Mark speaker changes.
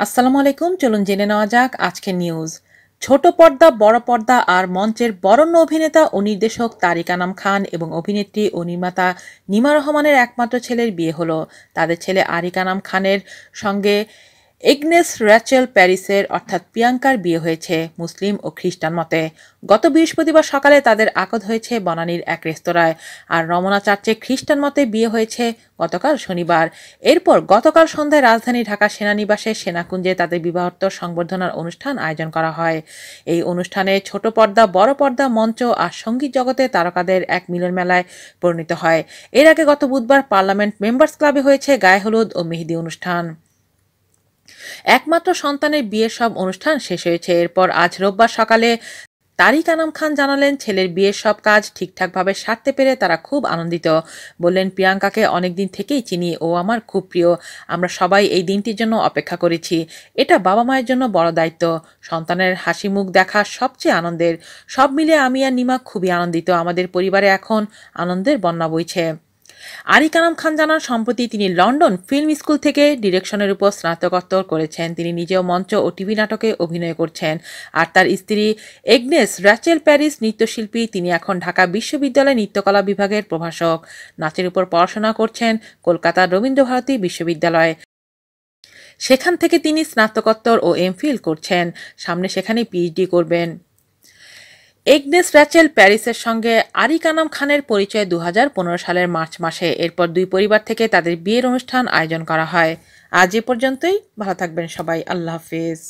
Speaker 1: আসসালামু আলাইকুম। চলুন জেনে নেওয়া যাক আজকের নিউজ। ছোট পর্দা, বড় পর্দা আর মঞ্চের বরেণ্য অভিনেতা ও নির্দেশক তারিক আনাম খান এবং অভিনেত্রী ও নির্মাতা নিমা রহমানের একমাত্র ছেলের বিয়ে হলো। তাদের ছেলে আরিক আনাম খানের সঙ্গে এগনেস র্যাচেল প্যারিসের অর্থাৎ প্রিয়াঙ্কার বিয়ে হয়েছে মুসলিম ও খ্রিস্টান মতে। গত বৃহস্পতিবার সকালে তাদের আকদ হয়েছে বনানীর এক রেস্তোরাঁয়, আর রমনা চার্চে খ্রিস্টান মতে বিয়ে হয়েছে গতকাল শনিবার। এরপর গতকাল সন্ধ্যায় রাজধানী ঢাকা সেনানিবাসে সেনাকুঞ্জে তাদের বিবাহোত্তর সংবর্ধনার অনুষ্ঠান আয়োজন করা হয়। এই অনুষ্ঠানে ছোট পর্দা, বড় পর্দা, মঞ্চ আর সঙ্গীত জগতে তারকাদের এক মিলন মেলায় পরিণত হয়। এর আগে গত বুধবার পার্লামেন্ট মেম্বার্স ক্লাবে হয়েছে গায়ে হলুদ ও মেহেদি অনুষ্ঠান। একমাত্র সন্তানের বিয়ের সব অনুষ্ঠান শেষ হয়েছে। এরপর আজ রোববার সকালে তারিক আনাম খান জানালেন, ছেলের বিয়ের সব কাজ ঠিকঠাকভাবে সারতে পেরে তারা খুব আনন্দিত। বললেন, প্রিয়াঙ্কাকে অনেকদিন থেকেই চিনি, ও আমার খুব প্রিয়। আমরা সবাই এই দিনটির জন্য অপেক্ষা করেছি। এটা বাবা মায়ের জন্য বড় দায়িত্ব। সন্তানের হাসি মুখ দেখা সবচেয়ে আনন্দের। সব মিলিয়ে আমি আর নিমা খুবই আনন্দিত। আমাদের পরিবারে এখন আনন্দের বন্যা বইছে। আরিক আনাম খান জানান, সম্প্রতি তিনি লন্ডন ফিল্ম স্কুল থেকে ডিরেকশনের উপর স্নাতকোত্তর করেছেন। তিনি নিজেও মঞ্চ ও টিভি নাটকে অভিনয় করছেন। আর তার স্ত্রী এগনেস র্যাচেল প্যারিস নৃত্যশিল্পী। তিনি এখন ঢাকা বিশ্ববিদ্যালয়ের নৃত্যকলা বিভাগের প্রভাষক। নাচের উপর পড়াশোনা করছেন কলকাতার রবীন্দ্রভারতী বিশ্ববিদ্যালয়ে। সেখান থেকে তিনি স্নাতকোত্তর ও এমফিল করছেন। সামনে সেখানে পিএইচডি করবেন। এগনেস র্যাচেল প্যারিসের সঙ্গে আরিক আনাম খানের পরিচয় 2015 সালের মার্চ মাসে। এরপর দুই পরিবার থেকে তাদের বিয়ের অনুষ্ঠান আয়োজন করা হয়। আজ এ পর্যন্তই। ভালো থাকবেন সবাই। আল্লাহ হাফেজ।